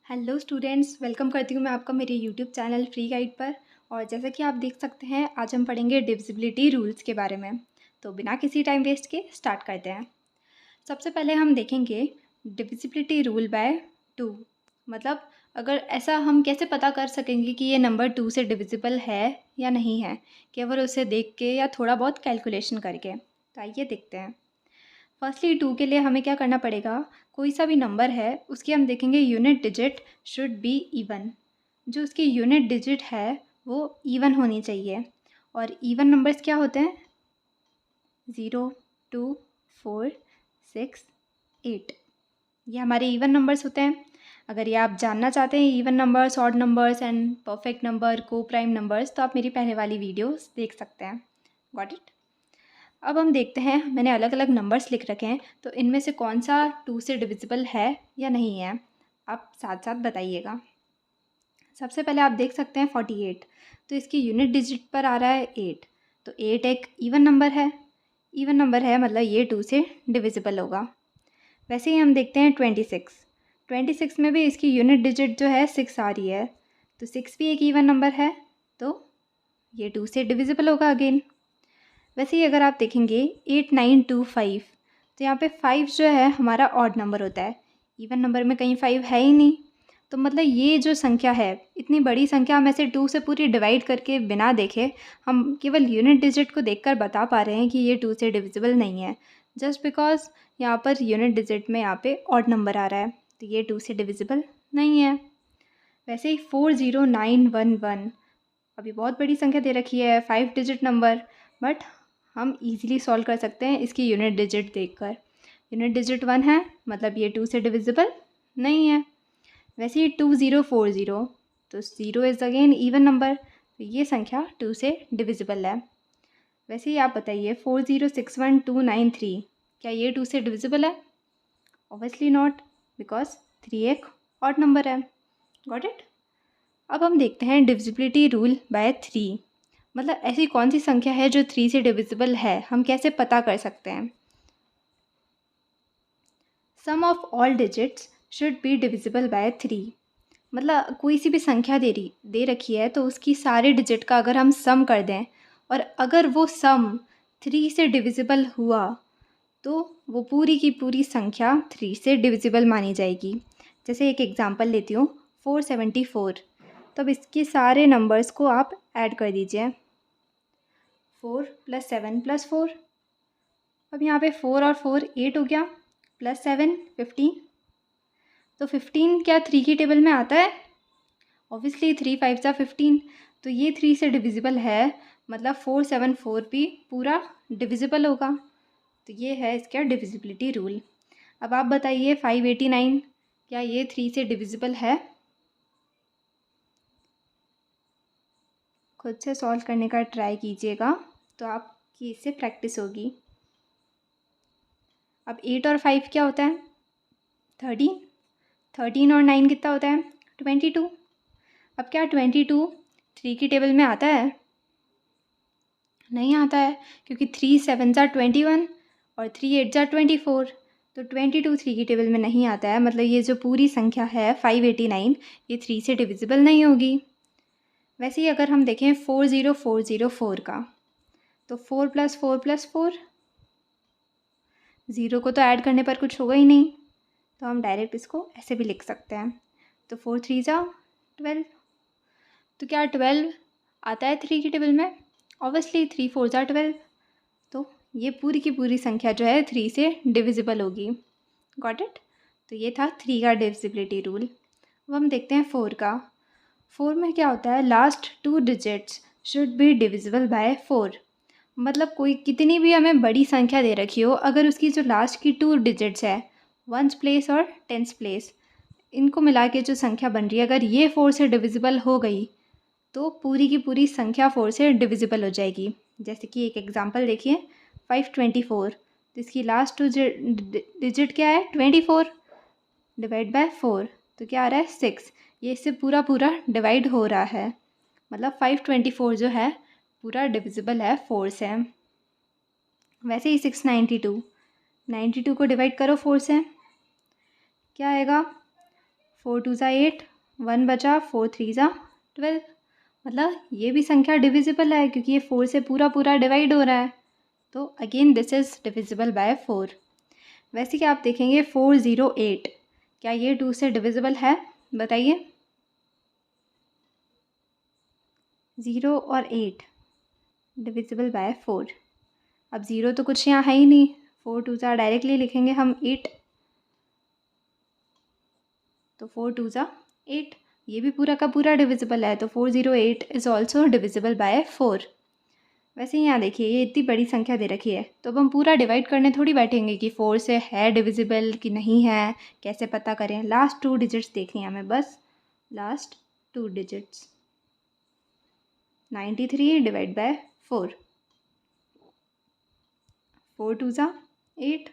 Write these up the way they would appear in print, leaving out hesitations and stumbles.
Hello students, welcome करती हूँ मैं आपका मेरे यूट्यूब चैनल फ्री गाइड पर। और जैसा कि आप देख सकते हैं, आज हम पढ़ेंगे डिविजिबिलिटी रूल्स के बारे में। तो बिना किसी टाइम वेस्ट के स्टार्ट करते हैं। सबसे पहले हम देखेंगे डिविजिबिलिटी रूल बाय 2। मतलब अगर ऐसा हम कैसे पता कर सकेंगे कि ये नंबर 2 से डिविजिबल है या नहीं है, केवल उसे देख के या थोड़ा बहुत कैलकुलेशन करके। तो आइए देखते हैं। फर्स्टली 2 के लिए हमें क्या करना पड़ेगा, कोई सा भी नंबर है उसकी हम देखेंगे unit digit should be even. जो उसकी यूनिट डिजिट है वो इवन होनी चाहिए। और इवन नंबर्स क्या होते हैं? 0, 2, 4, 6, 8। ये हमारे इवन नंबर्स होते हैं। अगर ये आप जानना चाहते हैं even numbers, odd numbers and perfect number, को प्राइम नंबर्स, तो आप मेरी पहले वाली वीडियोस देख सकते हैं। Got it. अब हम देखते हैं, मैंने अलग अलग नंबर्स लिख रखे हैं, तो इनमें से कौन सा 2 से डिविजिबल है या नहीं है, आप साथ साथ बताइएगा। सबसे पहले आप देख सकते हैं 48, तो इसकी यूनिट डिजिट पर आ रहा है 8। तो 8 एक इवन नंबर है। इवन नंबर है मतलब ये 2 से डिविजिबल होगा। वैसे ही हम देखते हैं 26। 26 में भी इसकी यूनिट डिजिट जो है 6 आ रही है। तो 6 भी एक इवन नंबर है, तो ये 2 से डिविजिबल होगा अगेन। वैसे ही अगर आप देखेंगे 8925, तो यहाँ पे 5 जो है हमारा ऑड नंबर होता है। इवन नंबर में कहीं 5 है ही नहीं। तो मतलब ये जो संख्या है, इतनी बड़ी संख्या, हम ऐसे 2 से पूरी डिवाइड करके बिना देखे हम केवल यूनिट डिजिट को देखकर बता पा रहे हैं कि ये 2 से डिविजिबल नहीं है, जस्ट बिकॉज यहाँ पर यूनिट डिजिट में यहाँ पे ऑड नंबर आ रहा है, तो ये 2 से डिविजिबल नहीं है। वैसे ही 40911, अभी बहुत बड़ी संख्या दे रखी है, 5 डिजिट नंबर, बट हम इजीली सॉल्व कर सकते हैं इसकी यूनिट डिजिट देखकर। यूनिट डिजिट 1 है, मतलब ये 2 से डिविजिबल नहीं है। वैसे ही 2040, तो 0 इज़ अगेन इवन नंबर, तो ये संख्या 2 से डिविजिबल है। वैसे ही आप बताइए 4061293, क्या ये 2 से डिविजिबल है? ऑब्वियसली नॉट, बिकॉज 3 एक ऑड नंबर है। Got it. अब हम देखते हैं डिविजिबिलिटी रूल बाय 3। मतलब ऐसी कौन सी संख्या है जो 3 से डिविजिबल है, हम कैसे पता कर सकते हैं? Sum of all digits should be divisible by 3। मतलब कोई सी भी संख्या दे रखी है, तो उसकी सारे डिजिट का अगर हम सम कर दें और अगर वो सम 3 से डिविजिबल हुआ, तो वो पूरी की पूरी संख्या 3 से डिविजिबल मानी जाएगी। जैसे एक एग्जांपल लेती हूँ, 474। तो अब इसके सारे नंबर्स को आप ऐड कर दीजिए। 4 + 7 + 4। अब यहाँ पे 4 और 4 8 हो गया, + 7 15। तो 15 क्या 3 की टेबल में आता है? ऑब्वियसली 3 5 सा 15। तो ये 3 से डिविजिबल है, मतलब 474 भी पूरा डिविजिबल होगा। तो ये है इसका डिविजिबिलिटी रूल। अब आप बताइए 589, क्या ये 3 से डिविजिबल है? खुद से सॉल्व करने का ट्राई कीजिएगा, तो आपकी इससे प्रैक्टिस होगी। अब 8 और 5 क्या होता है? 13। 13 और 9 कितना होता है? 22। अब क्या 22 3 की टेबल में आता है? नहीं आता है, क्योंकि 3 7 ज़ा 21 और 3 8 ज़ा 24। तो 22 3 की टेबल में नहीं आता है, मतलब ये जो पूरी संख्या है 589, ये 3 से डिविजिबल नहीं होगी। वैसे ही अगर हम देखें 40404 का, तो 4 + 4 + 4, 0 को तो ऐड करने पर कुछ होगा ही नहीं, तो हम डायरेक्ट इसको ऐसे भी लिख सकते हैं। तो 4 3 ज़ा 12। तो क्या 12 आता है 3 की टेबल में? ऑब्वियसली 3 4 ज़ा 12। तो ये पूरी की पूरी संख्या जो है 3 से डिविजिबल होगी। Got it. तो ये था 3 का डिविजिबिलिटी रूल। अब हम देखते हैं 4 का। 4 में क्या होता है, last 2 digits should be divisible bye 4। मतलब कोई कितनी भी हमें बड़ी संख्या दे रखी हो, अगर उसकी जो लास्ट की 2 डिजिट्स है, 1s प्लेस और 10s प्लेस, इनको मिला के जो संख्या बन रही है, अगर ये 4 से डिविजिबल हो गई, तो पूरी की पूरी संख्या 4 से डिविजिबल हो जाएगी। जैसे कि एक एग्जांपल देखिए, 524, तो इसकी लास्ट डिजिट क्या है? 24 डिवाइड बाय 4, तो क्या आ रहा है? 6। ये इससे पूरा पूरा डिवाइड हो रहा है, मतलब 524 जो है पूरा डिविजिबल है 4 से। वैसे ही 692, 92 को डिवाइड करो 4 से, क्या आएगा? 4 2 ज़ा 8, 1 बचा, 4 3 ज़ा 12। मतलब ये भी संख्या डिविजिबल है क्योंकि ये 4 से पूरा पूरा डिवाइड हो रहा है। तो again this is divisible bye 4। वैसे कि आप देखेंगे 408, क्या ये 2 से डिविजिबल है? बताइए। 0 और 8 डिविजिबल बाय 4। अब 0 तो कुछ यहाँ है ही नहीं, 4 2 ज़ा डायरेक्टली लिखेंगे हम 8, तो 4 2 ज़ा 8। ये भी पूरा का पूरा डिविजिबल है, तो 408 इज़ ऑल्सो डिविजिबल बाय 4। वैसे यहाँ देखिए ये इतनी बड़ी संख्या दे रखी है, तो अब हम पूरा डिवाइड करने थोड़ी बैठेंगे कि 4 से है डिविजिबल कि नहीं है, कैसे पता करें। लास्ट 2 डिजिट्स देखनी है हमें, बस लास्ट 2 डिजिट्स। 93 डिवाइड बाय 4, 4 2 ज़ा 8,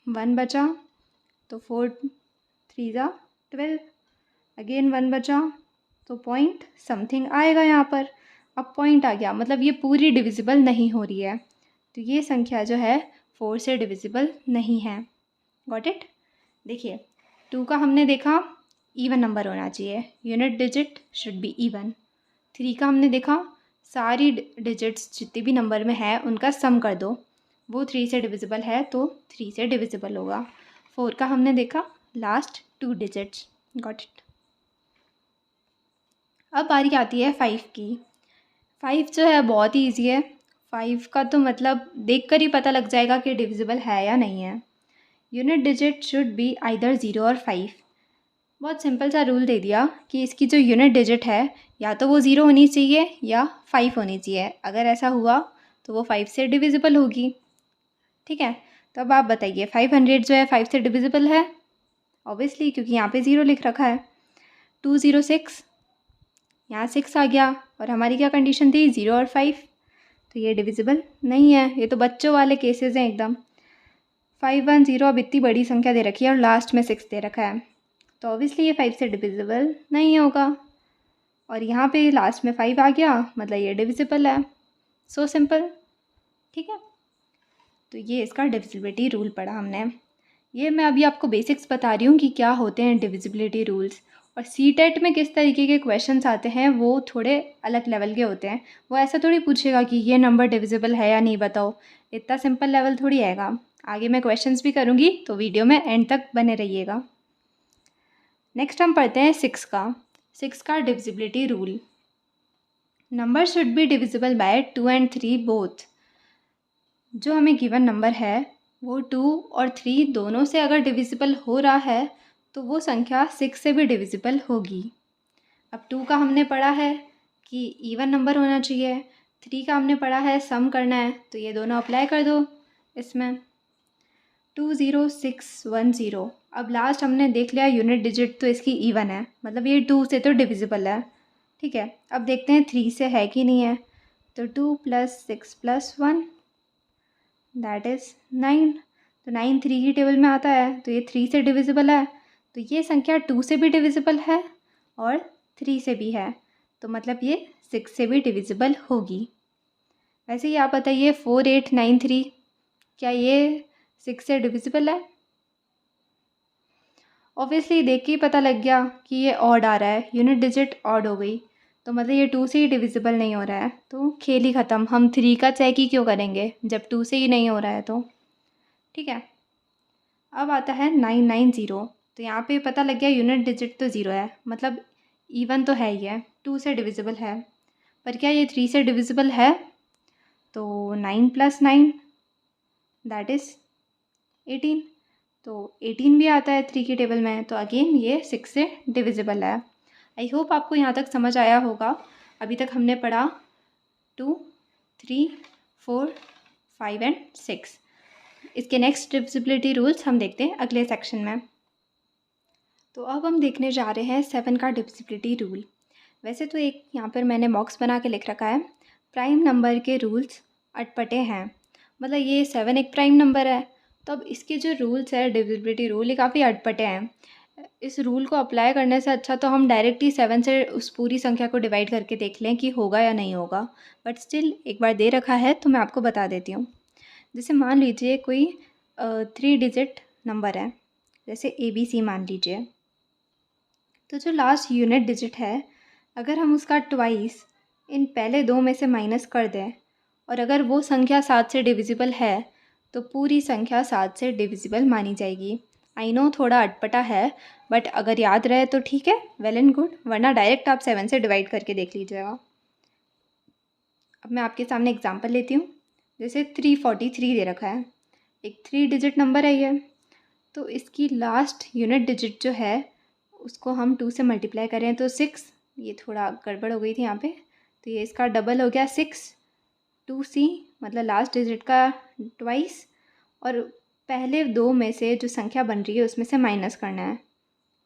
1 बचा, तो 4 3 ज़ा 12, अगेन 1 बचा, तो पॉइंट समथिंग आएगा यहाँ पर। अब पॉइंट आ गया, मतलब ये पूरी डिविजिबल नहीं हो रही है, तो ये संख्या जो है 4 से डिविजिबल नहीं है। Got it? देखिए 2 का हमने देखा इवन नंबर होना चाहिए, unit digit should be even. 3 का हमने देखा सारी डिजिट्स जितने भी नंबर में है उनका सम कर दो, वो 3 से डिविजिबल है तो 3 से डिविजिबल होगा। 4 का हमने देखा लास्ट 2 डिजिट्स। Got it? अब बारी आती है 5 की। 5 जो है बहुत ही ईजी है। 5 का तो मतलब देखकर ही पता लग जाएगा कि डिविजिबल है या नहीं है। Unit digit should be either 0 और 5। बहुत सिंपल सा रूल दे दिया कि इसकी जो यूनिट डिजिट है या तो वो 0 होनी चाहिए या 5 होनी चाहिए। अगर ऐसा हुआ तो वो 5 से डिविजिबल होगी। ठीक है, तो अब आप बताइए 500 जो है 5 से डिविजिबल है? ऑब्वियसली, क्योंकि यहाँ पे 0 लिख रखा है। 206, यहाँ 6 आ गया और हमारी क्या कंडीशन थी? 0 और 5, तो ये डिविजिबल नहीं है। ये तो बच्चों वाले केसेस हैं एकदम। 510, अब इतनी बड़ी संख्या दे रखी है और लास्ट में 6 दे रखा है, तो ऑब्वियसली ये 5 से डिविजिबल नहीं होगा। और यहाँ पे लास्ट में 5 आ गया, मतलब ये डिविजिबल है। So simple. ठीक है, तो ये इसका डिविजिबिलिटी रूल पढ़ा हमने। ये मैं अभी आपको बेसिक्स बता रही हूँ कि क्या होते हैं डिविजिबिलिटी रूल्स, और सीटेट में किस तरीके के क्वेश्चंस आते हैं वो थोड़े अलग लेवल के होते हैं। वो ऐसा थोड़ी पूछेगा कि ये नंबर डिविजिबल है या नहीं बताओ, इतना सिंपल लेवल थोड़ी आएगा। आगे मैं क्वेश्चंस भी करूँगी, तो वीडियो में एंड तक बने रहिएगा। नेक्स्ट हम पढ़ते हैं 6 का। 6 का divisibility rule. Number should be divisible bye 2 and 3 both. जो हमें गिवन नंबर है वो 2 और 3 दोनों से अगर डिविजिबल हो रहा है तो वो संख्या 6 से भी डिविजिबल होगी। अब 2 का हमने पढ़ा है कि इवन नंबर होना चाहिए, 3 का हमने पढ़ा है सम करना है, तो ये दोनों अप्लाई कर दो इसमें। 20610। अब लास्ट हमने देख लिया यूनिट डिजिट तो इसकी इवन है, मतलब ये 2 से तो डिविजिबल है। ठीक है, अब देखते हैं 3 से है कि नहीं है। तो 2 + 6 + 1 दैट इज़ 9। तो 9 3 की टेबल में आता है, तो ये 3 से डिविजिबल है। तो ये संख्या 2 से भी डिविजिबल है और 3 से भी है, तो मतलब ये 6 से भी डिविजिबल होगी। वैसे ही आप बताइए 4893, क्या ये 6 से डिविजिबल है? ऑब्वियसली देख के ही पता लग गया कि ये ऑड आ रहा है, यूनिट डिजिट ऑड हो गई, तो मतलब ये 2 से ही डिविजिबल नहीं हो रहा है, तो खेल ही ख़त्म। हम 3 का चेक ही क्यों करेंगे जब 2 से ही नहीं हो रहा है तो। ठीक है, अब आता है 990। तो यहाँ पे पता लग गया यूनिट डिजिट तो 0 है, मतलब इवन तो है ही है, 2 से डिविजिबल है। पर क्या ये 3 से डिविजिबल है? तो 9 + 9 दैट इज़ 18। तो 18 भी आता है 3 की टेबल में, तो अगेन ये 6 से डिविजिबल है। आई होप आपको यहाँ तक समझ आया होगा। अभी तक हमने पढ़ा 2, 3, 4, 5 एंड 6। इसके नेक्स्ट डिविजिबिलिटी रूल्स हम देखते हैं अगले सेक्शन में। तो अब हम देखने जा रहे हैं 7 का डिविजिबिलिटी रूल। वैसे तो एक यहाँ पर मैंने बॉक्स बना के लिख रखा है, प्राइम नंबर के रूल्स अटपटे हैं। मतलब ये 7 एक प्राइम नंबर है, तो अब इसके जो रूल्स है डिविजिबिलिटी रूल, ये काफ़ी अटपटे हैं। इस रूल को अप्लाई करने से अच्छा तो हम डायरेक्ट ही 7 से उस पूरी संख्या को डिवाइड करके देख लें कि होगा या नहीं होगा, बट स्टिल एक बार दे रखा है तो मैं आपको बता देती हूँ। जैसे मान लीजिए कोई 3 डिजिट नंबर है, जैसे ABC मान लीजिए। तो जो लास्ट यूनिट डिजिट है, अगर हम उसका ट्वाइस इन पहले दो में से माइनस कर दें और अगर वो संख्या 7 से डिविजिबल है तो पूरी संख्या 7 से डिविजिबल मानी जाएगी। आई नो थोड़ा अटपटा है, बट अगर याद रहे तो ठीक है, वेल एंड गुड, वरना डायरेक्ट आप 7 से डिवाइड करके देख लीजिएगा। अब मैं आपके सामने एग्जांपल लेती हूँ। जैसे 343 दे रखा है, एक 3 डिजिट नंबर है ये, तो इसकी लास्ट यूनिट डिजिट जो है उसको हम 2 से मल्टीप्लाई करें तो 6, ये थोड़ा गड़बड़ हो गई थी यहाँ पे, तो ये इसका डबल हो गया 6, 2C मतलब लास्ट डिजिट का ट्वाइस, और पहले दो में से जो संख्या बन रही है उसमें से माइनस करना है,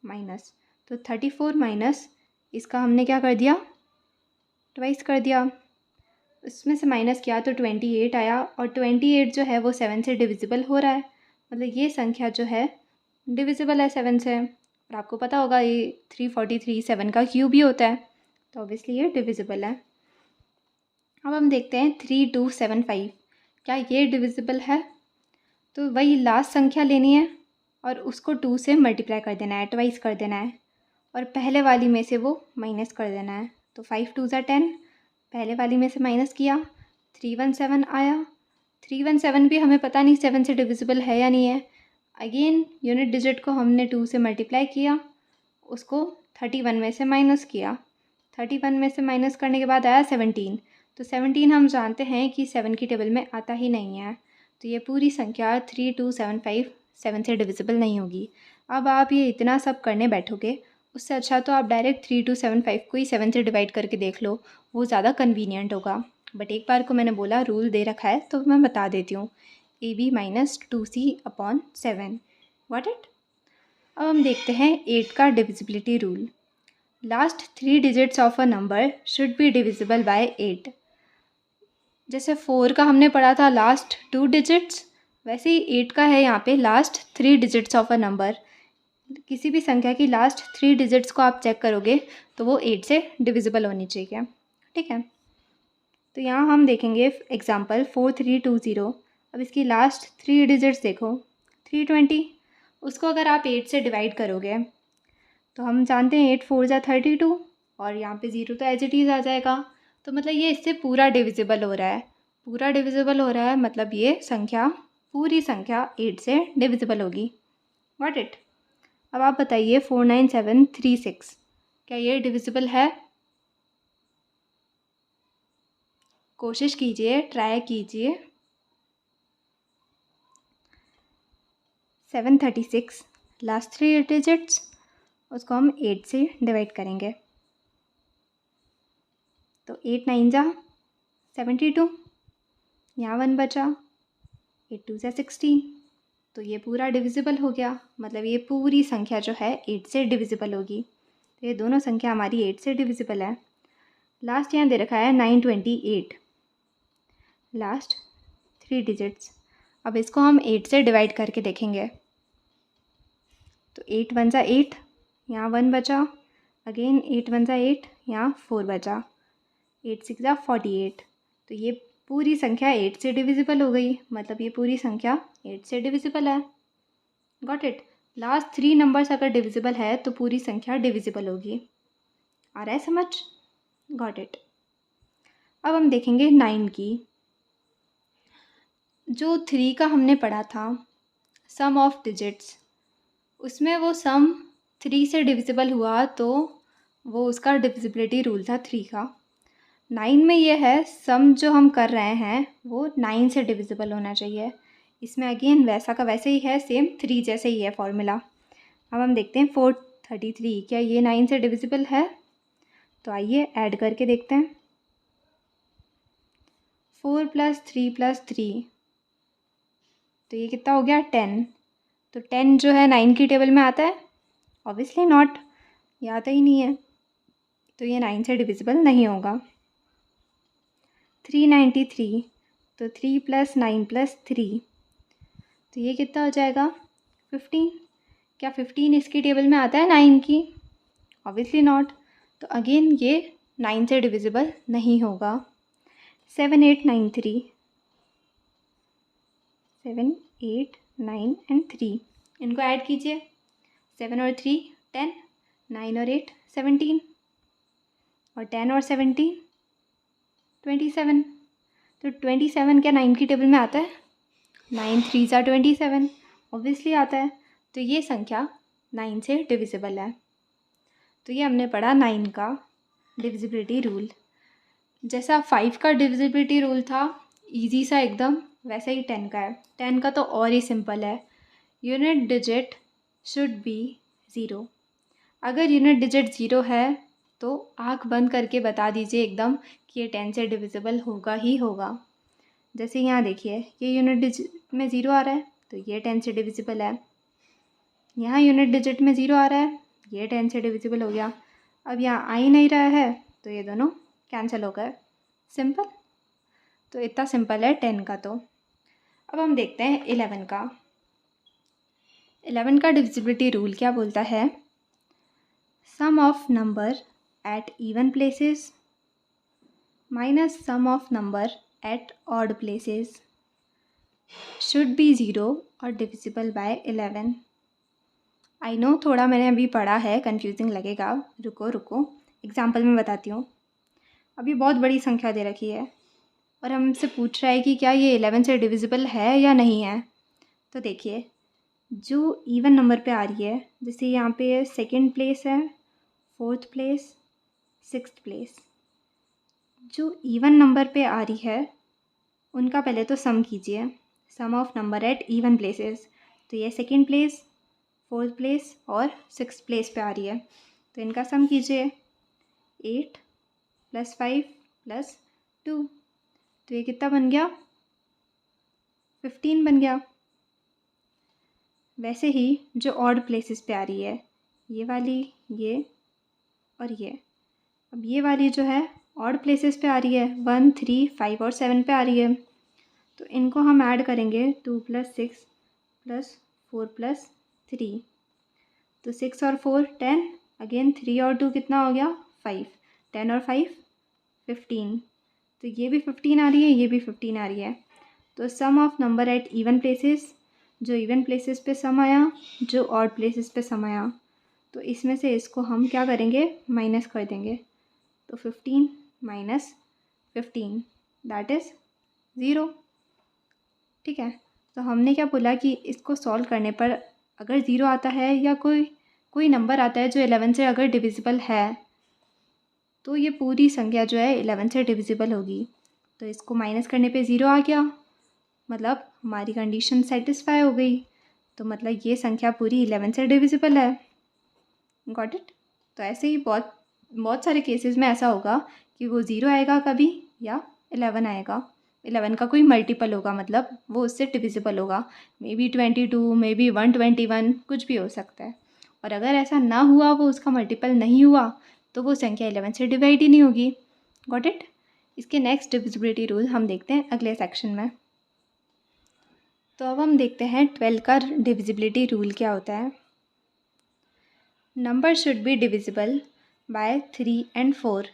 माइनस, तो 34 माइनस इसका हमने क्या कर दिया, ट्वाइस कर दिया, उसमें से माइनस किया तो 28 आया, और 28 जो है वो 7 से डिविजिबल हो रहा है, मतलब ये संख्या जो है डिविजिबल है 7 से। और आपको पता होगा ये 343 7 का क्यूब ही होता है, तो ऑब्वियसली ये डिविजिबल है। अब हम देखते हैं 3275, क्या ये डिविजिबल है? तो वही लास्ट संख्या लेनी है और उसको 2 से मल्टीप्लाई कर देना है, ट्वाइस कर देना है, और पहले वाली में से वो माइनस कर देना है। तो 5 2 10, पहले वाली में से माइनस किया, 317 आया। 317 भी हमें पता नहीं 7 से डिविजिबल है या नहीं है। अगेन यूनिट डिजिट को हमने 2 से मल्टीप्लाई किया, उसको 31 में से माइनस किया, 31 में से माइनस करने के बाद आया 17, तो 17 हम जानते हैं कि 7 की टेबल में आता ही नहीं है, तो ये पूरी संख्या 3275 7 से डिविजिबल नहीं होगी। अब आप ये इतना सब करने बैठोगे, उससे अच्छा तो आप डायरेक्ट 3275 को ही 7 से डिवाइड करके देख लो, वो ज़्यादा कन्वीनियंट होगा। बट एक बार को मैंने बोला रूल दे रखा है तो मैं बता देती हूँ, AB minus 2C/7, what it. अब हम देखते हैं 8 का divisibility rule. Last 3 digits of a number should be divisible bye 8। जैसे 4 का हमने पढ़ा था लास्ट 2 डिजिट्स, वैसे ही 8 का है यहाँ पे last 3 digits of a number. किसी भी संख्या की लास्ट 3 डिजिट्स को आप चेक करोगे तो वो 8 से डिविजिबल होनी चाहिए, ठीक है। तो यहाँ हम देखेंगे एग्जांपल 4320। अब इसकी लास्ट 3 डिजिट्स देखो, 320, उसको अगर आप 8 से डिवाइड करोगे तो हम जानते हैं 8 4 जा 32, और यहाँ पे 0 तो एज इट इज़ आ जाएगा, तो मतलब ये इससे पूरा डिविजिबल हो रहा है, पूरा डिविजिबल हो रहा है, मतलब ये संख्या पूरी संख्या 8 से डिविजिबल होगी, व्हाट इट। अब आप बताइए 49736, क्या ये डिविजिबल है? कोशिश कीजिए, ट्राई कीजिए। 736 लास्ट 3 डिजिट्स, उसको हम 8 से डिवाइड करेंगे, तो 8 9 जा 72, यहाँ 1 बचा, 8 2 जा 16, तो ये पूरा डिविजिबल हो गया, मतलब ये पूरी संख्या जो है 8 से डिविजिबल होगी, तो ये दोनों संख्या हमारी 8 से डिविजिबल है। लास्ट यहाँ दे रखा है 928, लास्ट 3 डिजिट्स, अब इसको हम 8 से डिवाइड करके देखेंगे, तो 8 1 जा 8, यहाँ 1 बचा, अगेन 8 1 जा 8, यहाँ 4 बचा, 8 6 जा 48, तो ये पूरी संख्या 8 से डिविजिबल हो गई, मतलब ये पूरी संख्या 8 से डिविजिबल है, गॉट इट। लास्ट 3 नंबर्स अगर डिविजिबल है तो पूरी संख्या डिविजिबल होगी, आ रहा है समझ, गॉट इट। अब हम देखेंगे 9 की। जो 3 का हमने पढ़ा था सम ऑफ डिजिट्स, उसमें वो सम 3 से डिविजिबल हुआ तो वो उसका डिविजिबिलिटी रूल था 3 का। 9 में ये है सम जो हम कर रहे हैं वो 9 से डिविजिबल होना चाहिए, इसमें अगेन वैसा का वैसे ही है, सेम 3 जैसे ही है फॉर्मूला। अब हम देखते हैं 433, क्या ये 9 से डिविजिबल है? तो आइए ऐड करके देखते हैं, 4 + 3 + 3, तो ये कितना हो गया 10, तो 10 जो है 9 की टेबल में आता है? ऑब्वियसली नॉट, ये आता ही नहीं है, तो ये 9 से डिविजिबल नहीं होगा। 393, तो 3 + 9 + 3, तो ये कितना हो जाएगा 15, क्या 15 इसकी टेबल में आता है 9 की? ऑब्वियसली नॉट, तो अगेन ये 9 से डिविजिबल नहीं होगा। 7893, 7 8 9 एंड 3, इनको ऐड कीजिए, 7 और 3 10, 9 और 8 17, और 10 और 17 27। तो 27 क्या 9 की टेबल में आता है? 9 3 ज़ा 27, ऑब्वियसली आता है। तो ये संख्या 9 से डिविजिबल है। तो ये हमने पढ़ा 9 का डिविजिबिलिटी रूल। जैसा 5 का डिविजिबिलिटी रूल था इजी सा एकदम, वैसा ही 10 का है। 10 का तो और ही सिंपल है, यूनिट डिजिट शुड बी 0। अगर यूनिट डिजिट 0 है तो आँख बंद करके बता दीजिए एकदम कि ये 10 से डिविजिबल होगा ही होगा। जैसे यहाँ देखिए ये यूनिट डिजिट में 0 आ रहा है तो ये 10 से डिविजिबल है। यहाँ यूनिट डिजिट में 0 आ रहा है, ये 10 से डिविजिबल हो गया। अब यहाँ आ ही नहीं रहा है तो ये दोनों कैंसिल हो गए। सिंपल। तो इतना सिंपल है 10 का। तो अब हम देखते हैं 11 का। 11 का डिविजिबिलिटी रूल क्या बोलता है? Sum of number at even places minus sum of number at odd places should be 0 और डिविजिबल बाय 11। आई नो थोड़ा मैंने अभी पढ़ा है, कंफ्यूजिंग लगेगा, रुको एग्जाम्पल में बताती हूँ। अभी बहुत बड़ी संख्या दे रखी है और हमसे पूछ रहा है कि क्या ये 11 से डिविजिबल है या नहीं है। तो देखिए जो इवन नंबर पे आ रही है, जैसे यहाँ पे सेकंड प्लेस है, फोर्थ प्लेस, सिक्स्थ प्लेस, जो इवन नंबर पे आ रही है उनका पहले तो सम कीजिए, sum of number at even places. तो ये सेकंड प्लेस, फोर्थ प्लेस और सिक्स्थ प्लेस पे आ रही है, तो इनका सम कीजिए। 8 + 5 + 2, तो ये कितना बन गया? 15 बन गया। वैसे ही जो ऑड प्लेसेस पे आ रही है, ये वाली, ये और ये, अब ये वाली जो है ऑड प्लेसेस पे आ रही है, 1 3 5 और 7 पे आ रही है। तो इनको हम ऐड करेंगे, 2 + 6 + 4 + 3, तो 6 और 4 10, अगेन 3 और 2 कितना हो गया? 5, 10 और 5 15, तो ये भी 15 आ रही है, ये भी 15 आ रही है। तो sum of number at even places, जो इवन प्लेसेस पे सम आया, जो ऑड प्लेसेस पे सम आया, तो इसमें से इसको हम क्या करेंगे? माइनस कर देंगे। तो 15 - 15 दैट इज़ 0। ठीक है। तो हमने क्या बोला कि इसको सॉल्व करने पर अगर 0 आता है या कोई नंबर आता है जो 11 से अगर डिविजिबल है तो ये पूरी संख्या जो है 11 से डिविजिबल होगी। तो इसको माइनस करने पे 0 आ गया, मतलब हमारी कंडीशन सेटिस्फाई हो गई। तो मतलब ये संख्या पूरी 11 से डिविजिबल है। Got it? तो ऐसे ही बहुत बहुत सारे केसेस में ऐसा होगा कि वो 0 आएगा कभी या 11 आएगा। 11 का कोई मल्टीपल होगा, मतलब वो उससे डिविजिबल होगा। मे बी 22, मे बी 121, कुछ भी हो सकता है। और अगर ऐसा ना हुआ, वो उसका मल्टीपल नहीं हुआ, तो वो संख्या 11 से डिवाइड ही नहीं होगी। Got it? इसके नेक्स्ट डिविजिबिलिटी रूल हम देखते हैं अगले सेक्शन में। तो अब हम देखते हैं 12 का डिविजिबिलिटी रूल क्या होता है। Number should be divisible by 3 and 4।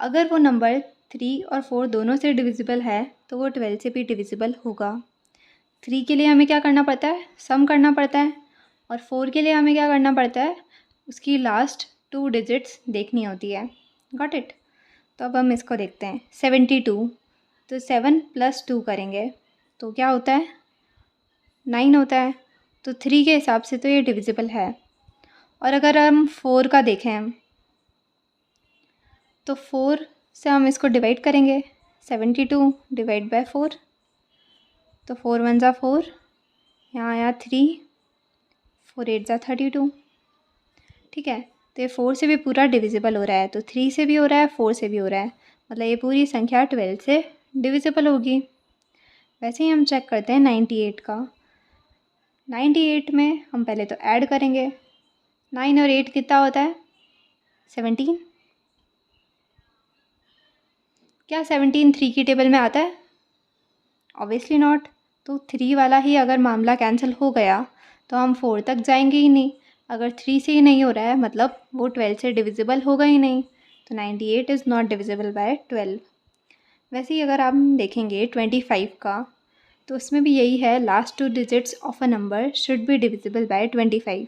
अगर वो नंबर 3 और 4 दोनों से डिविजिबल है तो वो 12 से भी डिविजिबल होगा। 3 के लिए हमें क्या करना पड़ता है? सम करना पड़ता है। और 4 के लिए हमें क्या करना पड़ता है? उसकी लास्ट 2 डिजिट्स देखनी होती है। Got it? तो अब हम इसको देखते हैं। 72, तो 7 + 2 करेंगे तो क्या होता है? 9 होता है। तो 3 के हिसाब से तो ये डिविजिबल है। और अगर हम 4 का देखें तो 4 से हम इसको डिवाइड करेंगे। 72 / 4, तो 4 1 ज़ा 4, यहाँ आया 3, 4 8 ज़ा 32। ठीक है। तो ये 4 से भी पूरा डिविजिबल हो रहा है, तो 3 से भी हो रहा है, 4 से भी हो रहा है, मतलब ये पूरी संख्या 12 से डिविजिबल होगी। वैसे ही हम चेक करते हैं 98 का। 98 में हम पहले तो ऐड करेंगे। 9 और 8 कितना होता है? 17। क्या 17 3 की टेबल में आता है? Obviously not. तो 3 वाला ही अगर मामला कैंसिल हो गया तो हम 4 तक जाएंगे ही नहीं। अगर 3 से ही नहीं हो रहा है मतलब वो 12 से डिविजिबल होगा ही नहीं। तो 98 इज़ नॉट डिविजिबल बाय 12। वैसे ही अगर आप देखेंगे 25 का, तो उसमें भी यही है, last 2 digits of a number should be divisible bye 25।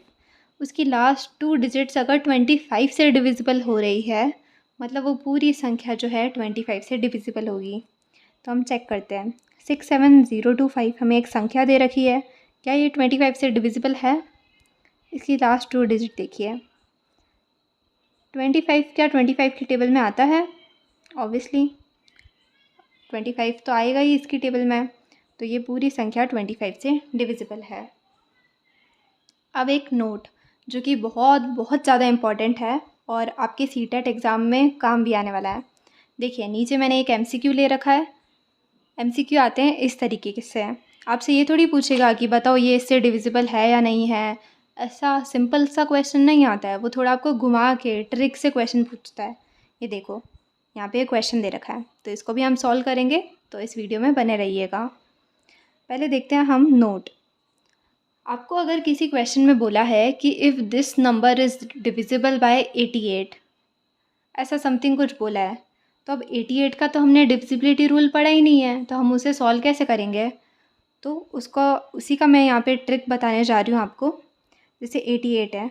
उसकी लास्ट 2 डिजिट्स अगर 25 से डिविजिबल हो रही है, मतलब वो पूरी संख्या जो है 25 से डिविजिबल होगी। तो हम चेक करते हैं। 67025 हमें एक संख्या दे रखी है, क्या ये 25 से डिविजिबल है? इसकी लास्ट 2 डिजिट देखिए। 25 क्या 25 की टेबल में आता है? ऑब्वियसली 25 तो आएगा ही इसकी टेबल में, तो ये पूरी संख्या 25 से डिविजिबल है। अब एक नोट जो कि बहुत बहुत ज़्यादा इम्पॉर्टेंट है और आपके सीटेट एग्ज़ाम में काम भी आने वाला है। देखिए नीचे मैंने एक एमसीक्यू ले रखा है। एमसीक्यू आते हैं इस तरीके से, आपसे ये थोड़ी पूछेगा कि बताओ ये इससे डिविजिबल है या नहीं है। ऐसा सिंपल सा क्वेश्चन नहीं आता है, वो थोड़ा आपको घुमा के ट्रिक से क्वेश्चन पूछता है। ये देखो यहाँ पे क्वेश्चन दे रखा है, तो इसको भी हम सॉल्व करेंगे, तो इस वीडियो में बने रहिएगा। पहले देखते हैं हम नोट। आपको अगर किसी क्वेश्चन में बोला है कि if this number is divisible by 88, ऐसा समथिंग कुछ बोला है, तो अब 88 का तो हमने डिविजिबिलिटी रूल पढ़ा ही नहीं है, तो हम उसे सॉल्व कैसे करेंगे? तो उसी का मैं यहाँ पे ट्रिक बताने जा रही हूँ आपको। जैसे 88 है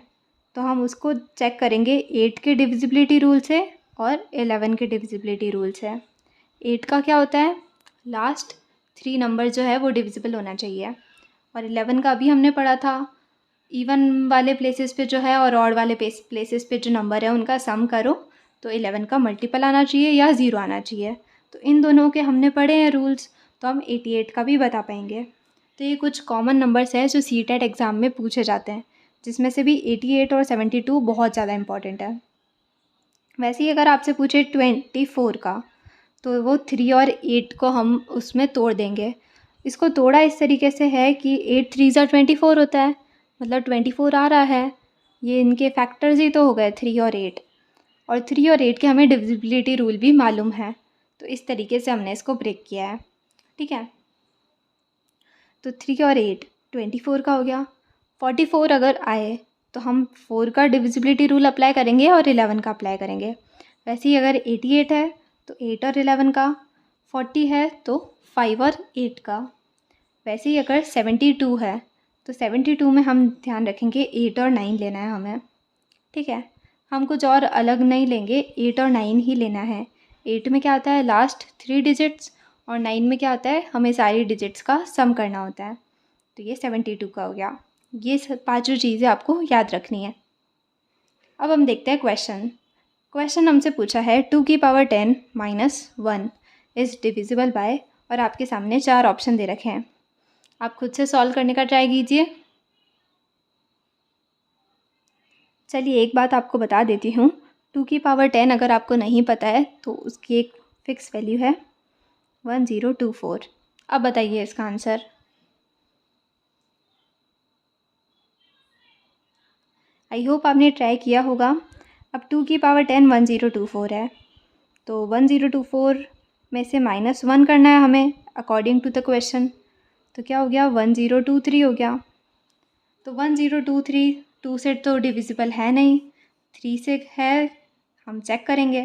तो हम उसको चेक करेंगे 8 के डिविजिबिलिटी रूल से और 11 के डिविजिबिलिटी रूल से। 8 का क्या होता है, लास्ट 3 नंबर जो है वो डिविजिबल होना चाहिए, और 11 का भी हमने पढ़ा था, इवन वाले प्लेसेस पे जो है और ऑड वाले प्लेसेस पे जो नंबर है उनका सम करो तो 11 का मल्टीपल आना चाहिए या 0 आना चाहिए। तो इन दोनों के हमने पढ़े हैं रूल्स, तो हम 88 का भी बता पाएंगे। तो ये कुछ कॉमन नंबर्स हैं जो सीटेट एग्ज़ाम में पूछे जाते हैं, जिसमें से भी 88 और 72 बहुत ज़्यादा इंपॉर्टेंट है। वैसे ही अगर आपसे पूछे 24 का, तो वो 3 और 8 को हम उसमें तोड़ देंगे। इसको तोड़ा इस तरीके से है कि 8 3 ज़ा 24 होता है, मतलब 24 आ रहा है। ये इनके फैक्टर्स ही तो हो गए 3 और 8, और 3 और 8 के हमें डिविजिबिलिटी रूल भी मालूम है, तो इस तरीके से हमने इसको ब्रेक किया है। ठीक है, तो 3 और 8 24 का हो गया। 44 अगर आए तो हम 4 का डिविजिबिलिटी रूल अप्लाई करेंगे और 11 का अप्लाई करेंगे। वैसे ही अगर 88 है तो 8 और 11 का, 40 है तो 5 और 8 का। वैसे ही अगर 72 है तो 72 में हम ध्यान रखेंगे 8 और 9 लेना है हमें। ठीक है, हम कुछ और अलग नहीं लेंगे, 8 और 9 ही लेना है। 8 में क्या आता है, लास्ट 3 डिजिट्स, और 9 में क्या आता है, हमें सारी डिजिट्स का सम करना होता है। तो ये 72 का हो गया। ये पांचों चीज़ें आपको याद रखनी है। अब हम देखते हैं क्वेश्चन हमसे पूछा है 2 की power 10 minus 1 is divisible bye, और आपके सामने 4 ऑप्शन दे रखे हैं। आप खुद से सॉल्व करने का ट्राई कीजिए। चलिए एक बात आपको बता देती हूँ, 2 की पावर 10 अगर आपको नहीं पता है तो उसकी एक फ़िक्स वैल्यू है 1024। अब बताइए इसका आंसर। आई होप आपने ट्राई किया होगा। अब 2 की पावर 10 1024 है, तो 1024 में से -1 करना है हमें अकॉर्डिंग टू द क्वेश्चन। तो क्या हो गया, 1023 हो गया। तो 1023 2 से तो डिविजिबल है नहीं, 3 से है, हम चेक करेंगे।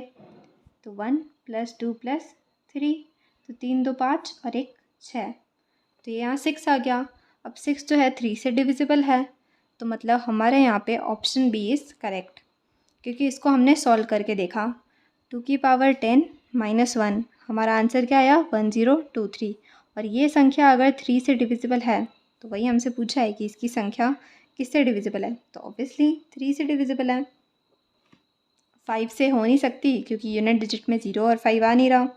तो 1 + 2 + 3, तो 3 2 5 और 1 6, तो ये यहाँ 6 आ गया। अब 6 जो है 3 से डिविजिबल है, तो मतलब हमारे यहाँ पे ऑप्शन बी इज़ करेक्ट, क्योंकि इसको हमने सॉल्व करके देखा। 2 की पावर 10 -1, हमारा आंसर क्या आया 1023, और ये संख्या अगर 3 से डिविजिबल है तो वही हमसे पूछा है कि इसकी संख्या किससे डिविजिबल है, तो ऑब्वियसली 3 से डिविजिबल है। 5 से हो नहीं सकती क्योंकि यूनिट डिजिट में 0 और 5 आ नहीं रहा,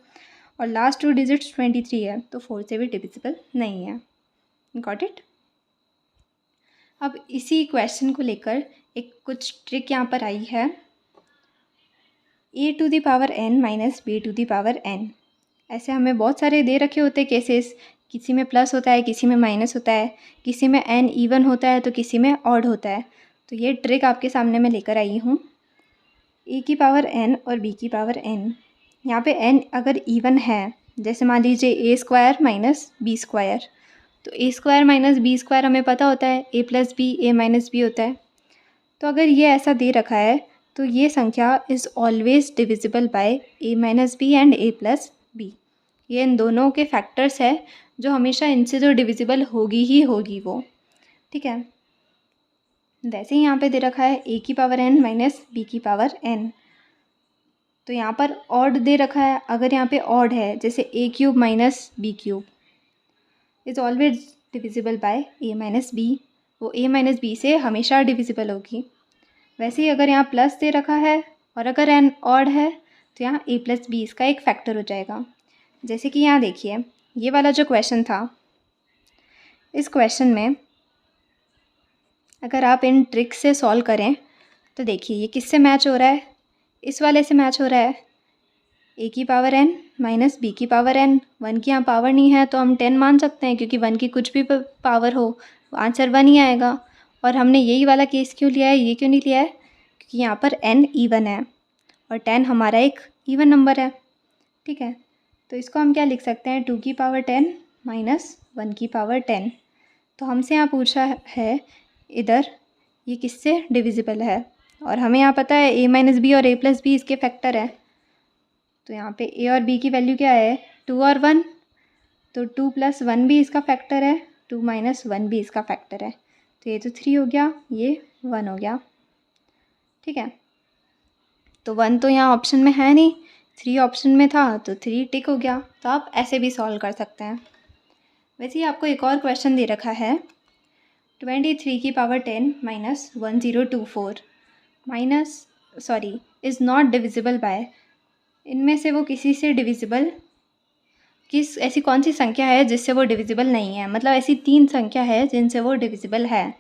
और लास्ट 2 डिजिट्स 23 है, तो 4 से भी डिविजिबल नहीं है। Got it. अब इसी क्वेश्चन को लेकर एक कुछ ट्रिक यहाँ पर आई है। a⁴n - b⁴n, ऐसे हमें बहुत सारे दे रखे होते हैं केसेस, किसी में प्लस होता है, किसी में माइनस होता है, किसी में n इवन होता है तो किसी में ऑड होता है। तो ये ट्रिक आपके सामने मैं लेकर आई हूँ। a⁴n और b⁴n, यहाँ पे n अगर इवन है, जैसे मान लीजिए a² - b², तो a² - b² हमें पता होता है a + b a - b होता है। तो अगर ये ऐसा दे रखा है तो ये संख्या is always divisible by a - b and a + b। ये इन दोनों के फैक्टर्स है जो हमेशा इनसे जो डिविजिबल होगी ही होगी वो। ठीक है, वैसे ही यहाँ पे दे रखा है a की पावर n माइनस b की पावर n। तो यहाँ पर ऑड दे रखा है, अगर यहाँ पे ऑड है जैसे a cube minus b cube is always divisible by a minus b, वो a माइनस b से हमेशा डिविजिबल होगी। वैसे ही अगर यहाँ प्लस दे रखा है और अगर n ऑड है तो यहाँ a प्लस b इसका एक फैक्टर हो जाएगा। जैसे कि यहाँ देखिए ये वाला जो क्वेश्चन था, इस क्वेश्चन में अगर आप इन ट्रिक्स से सॉल्व करें तो देखिए ये किससे मैच हो रहा है, इस वाले से मैच हो रहा है, a की पावर n माइनस b की पावर n। 1 की यहाँ पावर नहीं है तो हम 10 मान सकते हैं, क्योंकि 1 की कुछ भी पावर हो आंसर 1 ही आएगा। और हमने यही वाला केस क्यों लिया है, ये क्यों नहीं लिया है, क्योंकि यहाँ पर n इवन है और 10 हमारा एक इवन नंबर है। ठीक है, तो इसको हम क्या लिख सकते हैं, 2 की पावर 10 माइनस 1 की पावर 10। तो हमसे यहाँ पूछा है इधर ये किससे डिविजिबल है, और हमें यहाँ पता है a माइनस बी और a प्लस बी इसके फैक्टर है। तो यहाँ पे a और b की वैल्यू क्या है, 2 और 1, तो 2 प्लस 1 भी इसका फैक्टर है, 2 माइनस 1 भी इसका फैक्टर है। तो ये तो 3 हो गया, ये 1 हो गया। ठीक है, तो 1 तो यहाँ ऑप्शन में है नहीं, 3 ऑप्शन में था तो 3 टिक हो गया। तो आप ऐसे भी सॉल्व कर सकते हैं। वैसे ही आपको एक और क्वेश्चन दे रखा है, 23 की power 10 minus 1024 is not divisible bye, इनमें से वो किसी से डिविजिबल ऐसी कौन सी संख्या है जिससे वो डिविजिबल नहीं है, मतलब ऐसी 3 संख्या है जिनसे वो डिविजिबल है।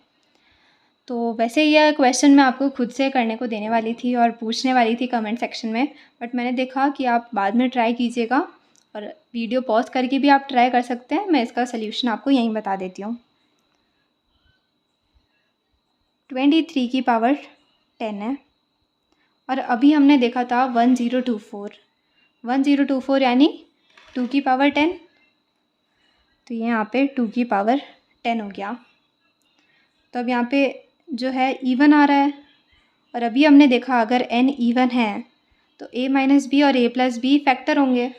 तो वैसे यह क्वेश्चन मैं आपको खुद से करने को देने वाली थी और पूछने वाली थी कमेंट सेक्शन में, बट मैंने देखा कि आप बाद में ट्राई कीजिएगा और वीडियो पॉज करके भी आप ट्राई कर सकते हैं। मैं इसका सल्यूशन आपको यहीं बता देती हूँ। 23 की पावर 10 है और अभी हमने देखा था 1024 यानी 2 की पावर 10, तो ये यहाँ पे 2 की पावर 10 हो गया। तो अब यहाँ पे जो है इवन आ रहा है, और अभी हमने देखा अगर n इवन है तो a माइनस बी और a प्लस बी फैक्टर होंगे।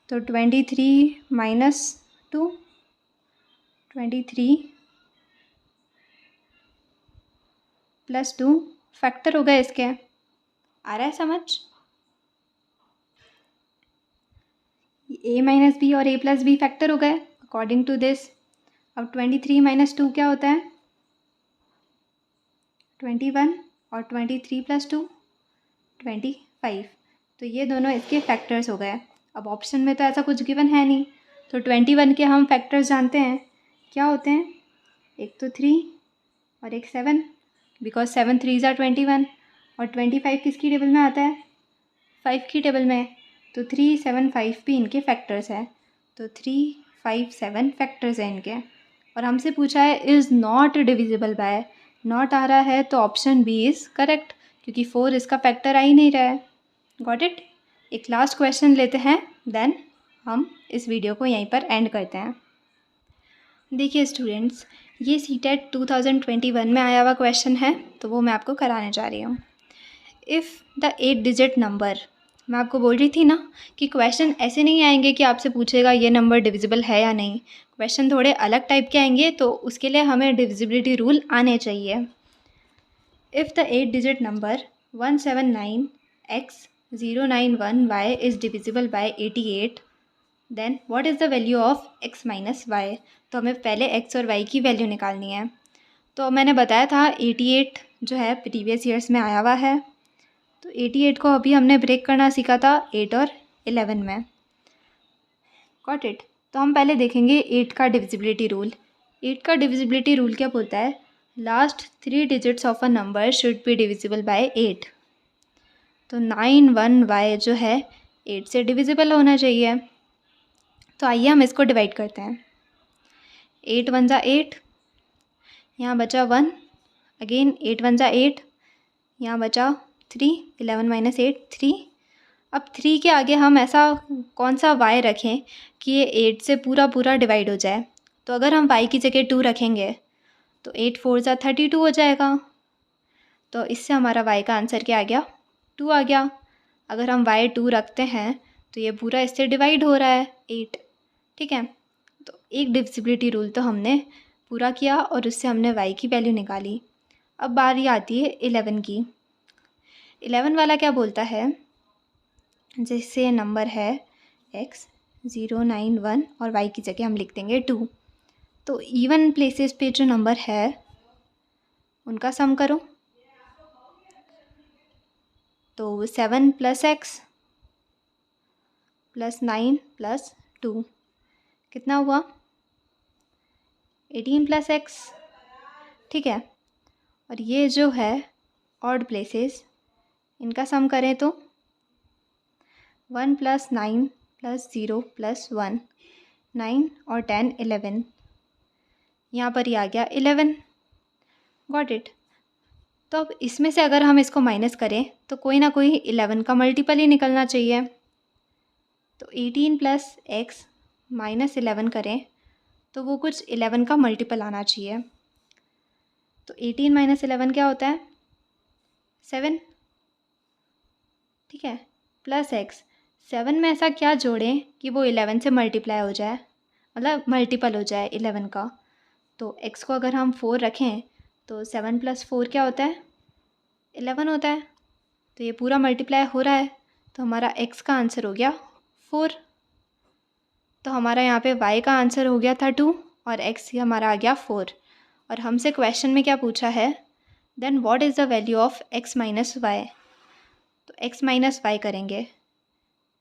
तो 23 माइनस 2, 23 प्लस 2 फैक्टर हो गए इसके। आ रहा है समझ, a माइनस बी और a प्लस बी फैक्टर हो गए अकॉर्डिंग टू दिस। अब 23 माइनस 2 क्या होता है, 21, और 23 प्लस 2 25। तो ये दोनों इसके फैक्टर्स हो गए। अब ऑप्शन में तो ऐसा कुछ गिवन है नहीं, तो 21 के हम फैक्टर्स जानते हैं क्या होते हैं, एक तो 3 और एक 7, बिकॉज 7 3 ज़ा 21, और 25 किसकी टेबल में आता है, 5 की टेबल में। तो 3 7 5 भी इनके फैक्टर्स हैं, तो 3 5 7 फैक्टर्स हैं इनके। और हमसे पूछा है is not divisible by, not आ रहा है तो ऑप्शन बी इज़ करेक्ट, क्योंकि 4 इसका फैक्टर आ ही नहीं रहा है। Got it. एक लास्ट क्वेश्चन लेते हैं, देन हम इस वीडियो को यहीं पर एंड करते हैं। देखिए स्टूडेंट्स, ये सीटेट 2021 में आया हुआ क्वेश्चन है, तो वो मैं आपको कराने जा रही हूँ। इफ़ द 8 डिजिट नंबर, मैं आपको बोल रही थी ना कि क्वेश्चन ऐसे नहीं आएंगे कि आपसे पूछेगा ये नंबर डिविजिबल है या नहीं, क्वेश्चन थोड़े अलग टाइप के आएंगे, तो उसके लिए हमें डिविजिबिलिटी रूल आने चाहिए। If the 8 digit number 179x091y is divisible by 88, then what is the value of x minus y. तो हमें पहले x और y की वैल्यू निकालनी है। तो मैंने बताया था 88 जो है प्रीवियस ईयर्स में आया हुआ है, तो 88 को अभी हमने ब्रेक करना सीखा था 8 और 11 में। Got it. तो हम पहले देखेंगे 8 का डिविजिबिलिटी रूल। 8 का डिविजिबिलिटी रूल क्या बोलता है, last 3 digits of a number should be divisible bye 8। तो 91y जो है 8 से डिविजिबल होना चाहिए। तो आइए हम इसको डिवाइड करते हैं। 8 1 ज़ा 8, यहाँ बचा 1, अगेन 8 1 ज़ा 8, यहाँ बचा 3, 11 माइनस 8 3। अब 3 के आगे हम ऐसा कौन सा y रखें कि ये 8 से पूरा डिवाइड हो जाए। तो अगर हम y की जगह 2 रखेंगे तो 8 4 ज़ा 32 हो जाएगा। तो इससे हमारा y का आंसर क्या आ गया, 2 आ गया। अगर हम y 2 रखते हैं तो ये पूरा इससे डिवाइड हो रहा है 8। ठीक है, तो एक डिविजिबिलिटी रूल तो हमने पूरा किया और उससे हमने y की वैल्यू निकाली। अब बारी आती है 11 की। 11 वाला क्या बोलता है, जैसे नंबर है x 0 9 1 और y की जगह हम लिख देंगे 2। तो इवन प्लेसेस पे जो नंबर है उनका सम करो। तो 7 + x + 9 + 2 कितना हुआ, 18 + x। ठीक है, और ये जो है ऑड प्लेसेस, इनका सम करें तो 1 + 9 + 0 + 1 9 और 10 11, यहाँ पर ये आ गया 11। Got it. तो अब इसमें से अगर हम इसको माइनस करें तो कोई ना कोई 11 का मल्टीपल ही निकलना चाहिए। तो 18 + x - 11 करें तो वो कुछ 11 का मल्टीपल आना चाहिए। तो 18 - 11 क्या होता है, 7। ठीक है, प्लस x, 7 में ऐसा क्या जोड़ें कि वो 11 से मल्टीप्लाई हो जाए, मतलब मल्टीपल हो जाए 11 का। तो x को अगर हम 4 रखें तो 7 + 4 क्या होता है, 11 होता है। तो ये पूरा मल्टीप्लाई हो रहा है, तो हमारा x का आंसर हो गया 4। तो हमारा यहाँ पे y का आंसर हो गया था 2 और x ही हमारा आ गया 4। और हमसे क्वेश्चन में क्या पूछा है, then what is the value of x - y। तो x - y करेंगे,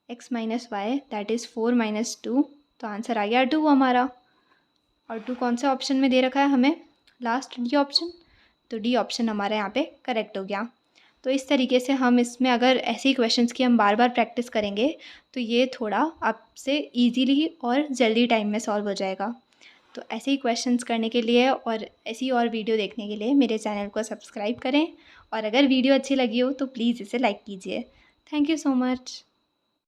x - y दैट इज़ 4 - 2। तो आंसर आ गया 2 हमारा। और 2 कौन से ऑप्शन में दे रखा है हमें, लास्ट डी ऑप्शन। तो डी ऑप्शन हमारा यहाँ पे करेक्ट हो गया। तो इस तरीके से हम इसमें अगर ऐसे ही क्वेश्चंस की हम बार बार प्रैक्टिस करेंगे तो ये थोड़ा आपसे इजीली और जल्दी टाइम में सॉल्व हो जाएगा। तो ऐसे ही क्वेश्चंस करने के लिए और ऐसी और वीडियो देखने के लिए मेरे चैनल को सब्सक्राइब करें, और अगर वीडियो अच्छी लगी हो तो प्लीज़ इसे लाइक कीजिए। Thank you so much.